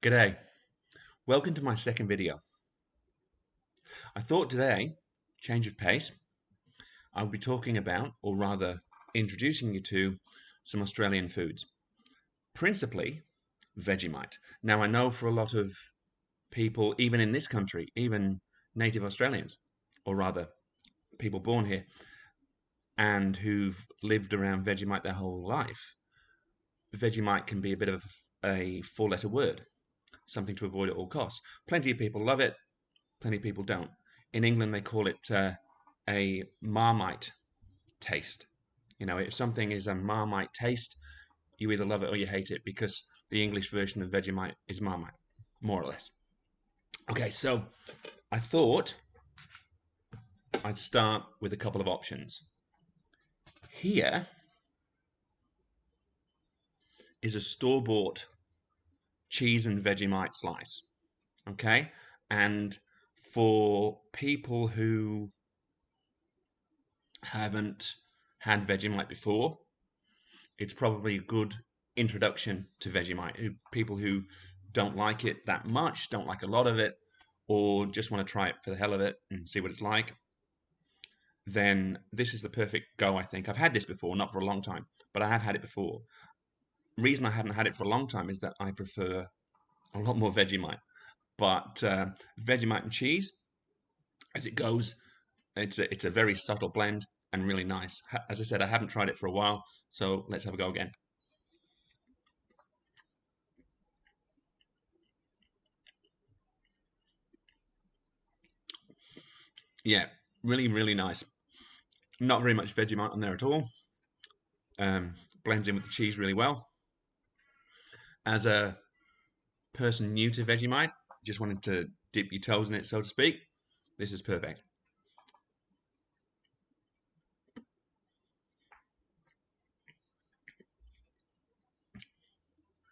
G'day, welcome to my second video. I thought today, change of pace, I would be talking about, or rather introducing you to, some Australian foods, principally Vegemite. Now I know for a lot of people, even in this country, even native Australians, or rather people born here, and who've lived around Vegemite their whole life, Vegemite can be a bit of a four-letter word, something to avoid at all costs. Plenty of people love it, plenty of people don't. In England, they call it a Marmite taste. You know, if something is a Marmite taste, you either love it or you hate it because the English version of Vegemite is Marmite, more or less. Okay, so I thought I'd start with a couple of options. Here is a store-bought cheese and Vegemite slice. Okay, and for people who haven't had Vegemite before, it's probably a good introduction to Vegemite. People who don't like it that much, don't like a lot of it, or just want to try it for the hell of it and see what it's like, then this is the perfect go, I think. I've had this before, not for a long time, but I have had it before. The reason I haven't had it for a long time is that I prefer a lot more Vegemite. But Vegemite and cheese, as it goes, it's a very subtle blend and really nice. As I said, I haven't tried it for a while, so let's have a go again. Yeah, really, really nice. Not very much Vegemite on there at all. Blends in with the cheese really well. As a person new to Vegemite, just wanted to dip your toes in it, so to speak, this is perfect.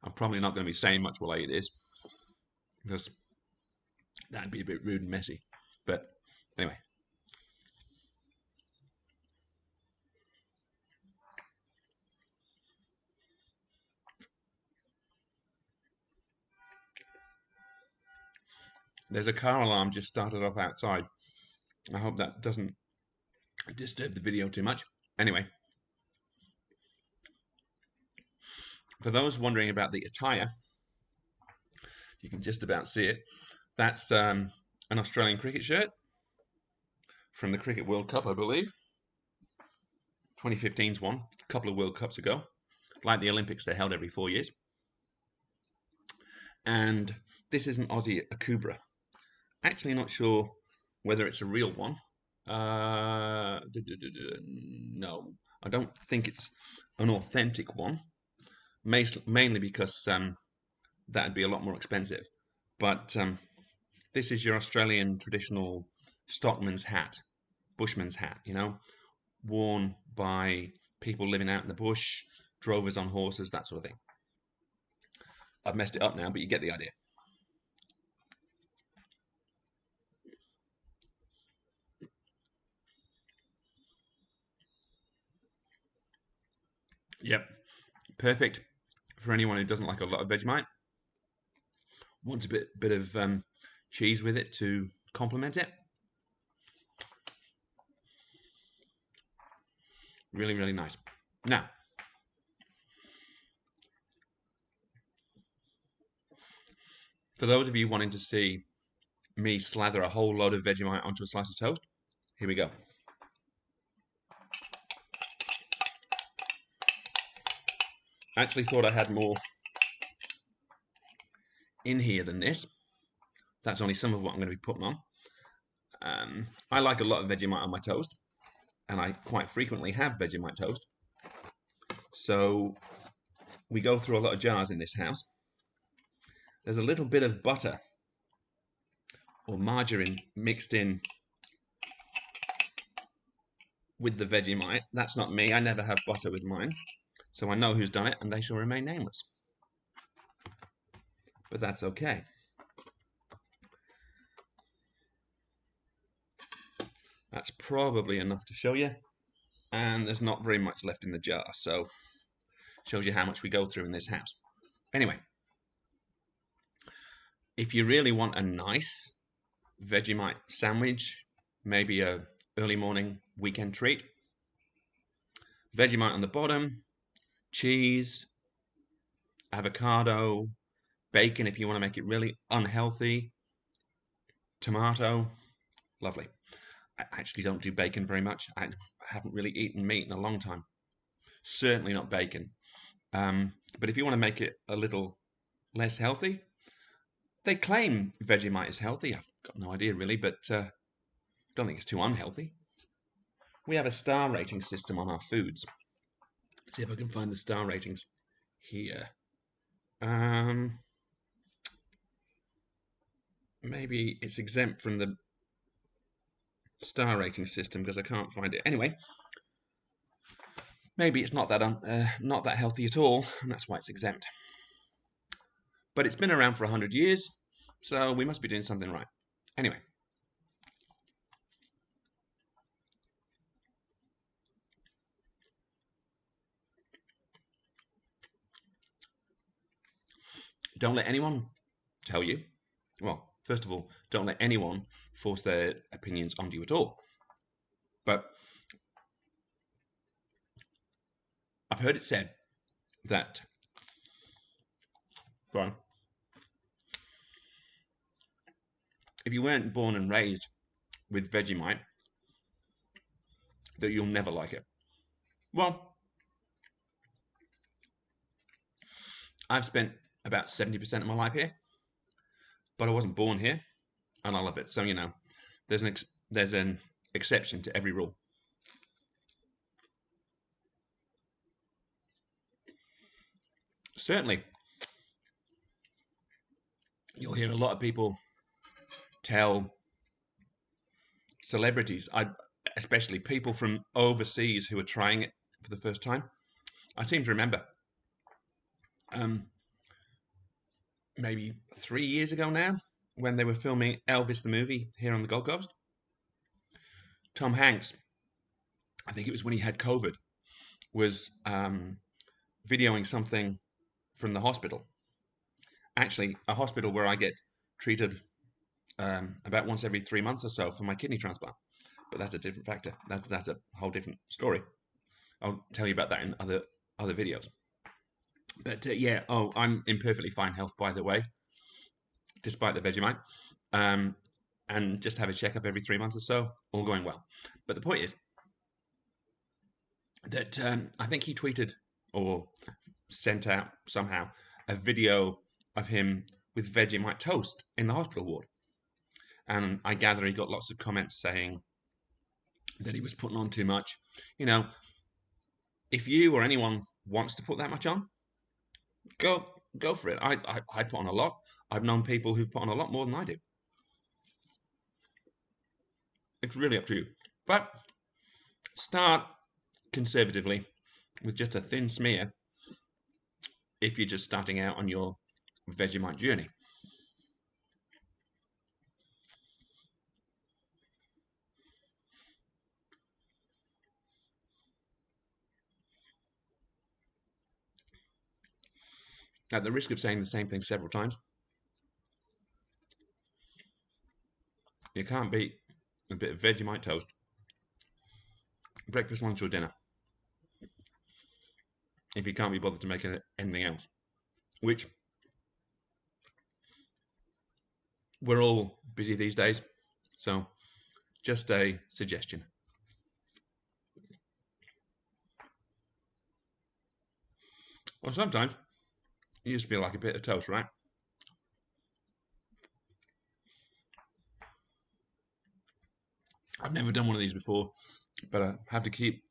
I'm probably not going to be saying much while I eat this because that'd be a bit rude and messy. But anyway. There's a car alarm just started off outside. I hope that doesn't disturb the video too much. Anyway, for those wondering about the attire, you can just about see it. That's an Australian cricket shirt from the Cricket World Cup, I believe. 2015's one, a couple of World Cups ago. Like the Olympics, they're held every 4 years. And this is an Aussie Akubra. Actually not sure whether it's a real one. No, I don't think it's an authentic one. Mainly because that'd be a lot more expensive. But this is your Australian traditional stockman's hat, bushman's hat, you know, worn by people living out in the bush, drovers on horses, that sort of thing. I've messed it up now, but you get the idea. Yep, perfect for anyone who doesn't like a lot of Vegemite. Wants a bit of cheese with it to complement it. Really, really nice. Now, for those of you wanting to see me slather a whole load of Vegemite onto a slice of toast, here we go. I actually thought I had more in here than this. That's only some of what I'm going to be putting on. I like a lot of Vegemite on my toast, and I quite frequently have Vegemite toast. So we go through a lot of jars in this house. There's a little bit of butter or margarine mixed in with the Vegemite. That's not me. I never have butter with mine. So I know who's done it, and they shall remain nameless. But that's okay. That's probably enough to show you. And there's not very much left in the jar, so shows you how much we go through in this house. Anyway, if you really want a nice Vegemite sandwich, maybe a early morning weekend treat, Vegemite on the bottom, cheese, avocado, bacon if you want to make it really unhealthy, tomato, lovely. I actually don't do bacon very much. I haven't really eaten meat in a long time. Certainly not bacon. But if you want to make it a little less healthy, they claim Vegemite is healthy. I've got no idea really, but don't think it's too unhealthy. We have a star rating system on our foods. Let's see if I can find the star ratings here. Maybe it's exempt from the star rating system because I can't find it. Anyway, maybe it's not that healthy at all, and that's why it's exempt. But it's been around for 100 years, so we must be doing something right. Anyway. Don't let anyone tell you. Well, first of all, don't let anyone force their opinions onto you at all. But I've heard it said that, well, if you weren't born and raised with Vegemite, that you'll never like it. Well, I've spent about 70% of my life here, but I wasn't born here, and I love it. So, you know, there's an exception to every rule. Certainly, you'll hear a lot of people tell celebrities, especially people from overseas who are trying it for the first time. I seem to remember maybe 3 years ago now, when they were filming Elvis the movie here on the Gold Coast, Tom Hanks, I think it was when he had COVID, was videoing something from the hospital. Actually, a hospital where I get treated about once every 3 months or so for my kidney transplant. But that's a different factor. That's a whole different story. I'll tell you about that in other videos. But yeah, I'm in perfectly fine health, by the way, despite the Vegemite. And just have a checkup every 3 months or so, all going well. But the point is that I think he tweeted or sent out somehow a video of him with Vegemite toast in the hospital ward. And I gather he got lots of comments saying that he was putting on too much. You know, if you or anyone wants to put that much on, go for it. I put on a lot. I've known people who've put on a lot more than I do. It's really up to you. But start conservatively with just a thin smear if you're just starting out on your Vegemite journey. At the risk of saying the same thing several times, you can't beat a bit of Vegemite toast, breakfast, lunch, or dinner, if you can't be bothered to make anything else. Which we're all busy these days, so just a suggestion. Well, sometimes you just feel like a bit of toast, right? I've never done one of these before, but I have to keep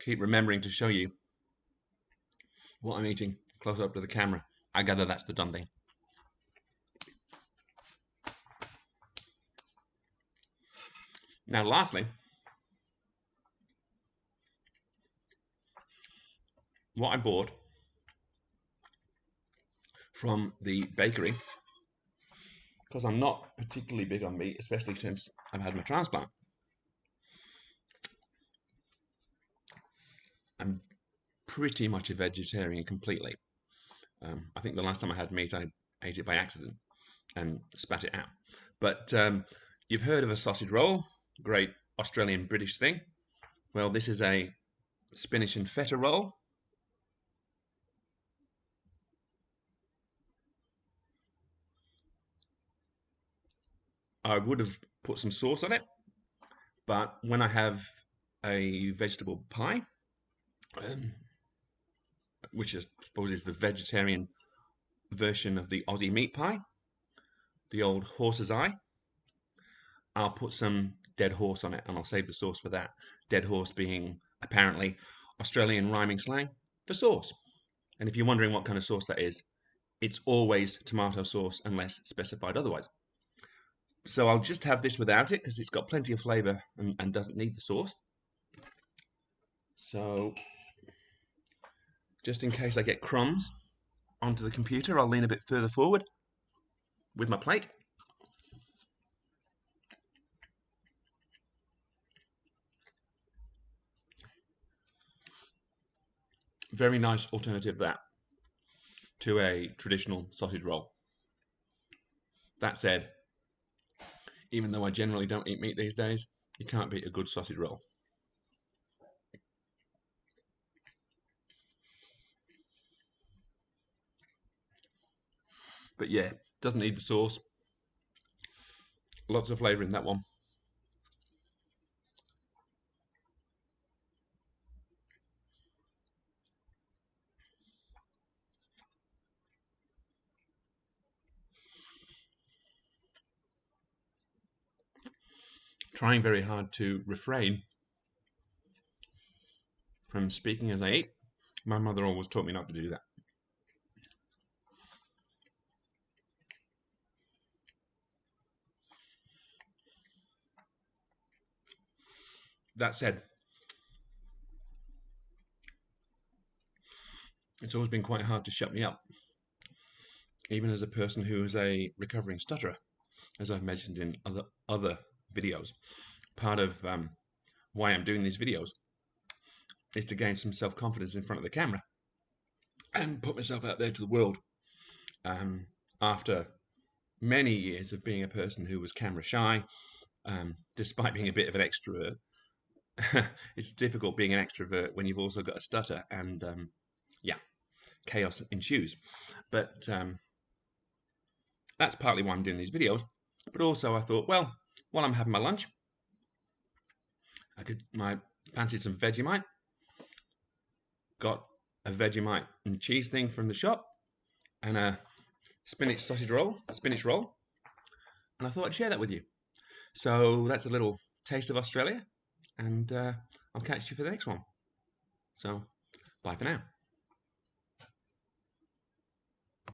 remembering to show you what I'm eating close up to the camera. I gather that's the done thing. Now, lastly, what I bought from the bakery, because I'm not particularly big on meat, especially since I've had my transplant. I'm pretty much a vegetarian completely. I think the last time I had meat, I ate it by accident. and spat it out. But you've heard of a sausage roll, great Australian British thing. Well, this is a spinach and feta roll. I would have put some sauce on it, but when I have a vegetable pie, which I suppose is the vegetarian version of the Aussie meat pie, the old horse's eye, I'll put some dead horse on it and I'll save the sauce for that. Dead horse being apparently Australian rhyming slang for sauce. And if you're wondering what kind of sauce that is, it's always tomato sauce unless specified otherwise. So I'll just have this without it because it's got plenty of flavour and doesn't need the sauce. So just in case I get crumbs onto the computer, I'll lean a bit further forward with my plate. Very nice alternative that to a traditional sausage roll. That said, even though I generally don't eat meat these days, you can't beat a good sausage roll. But yeah, doesn't need the sauce. Lots of flavour in that one. Trying very hard to refrain from speaking as I eat. My mother always taught me not to do that. That said, it's always been quite hard to shut me up, even as a person who is a recovering stutterer, as I've mentioned in other videos. Part of why I'm doing these videos is to gain some self-confidence in front of the camera and put myself out there to the world. After many years of being a person who was camera shy, despite being a bit of an extrovert, it's difficult being an extrovert when you've also got a stutter, and yeah, chaos ensues. But that's partly why I'm doing these videos. But also I thought, well, while I'm having my lunch, I fancied some Vegemite. Got a Vegemite and cheese thing from the shop, and a spinach roll, and I thought I'd share that with you. So that's a little taste of Australia, and I'll catch you for the next one. So, bye for now.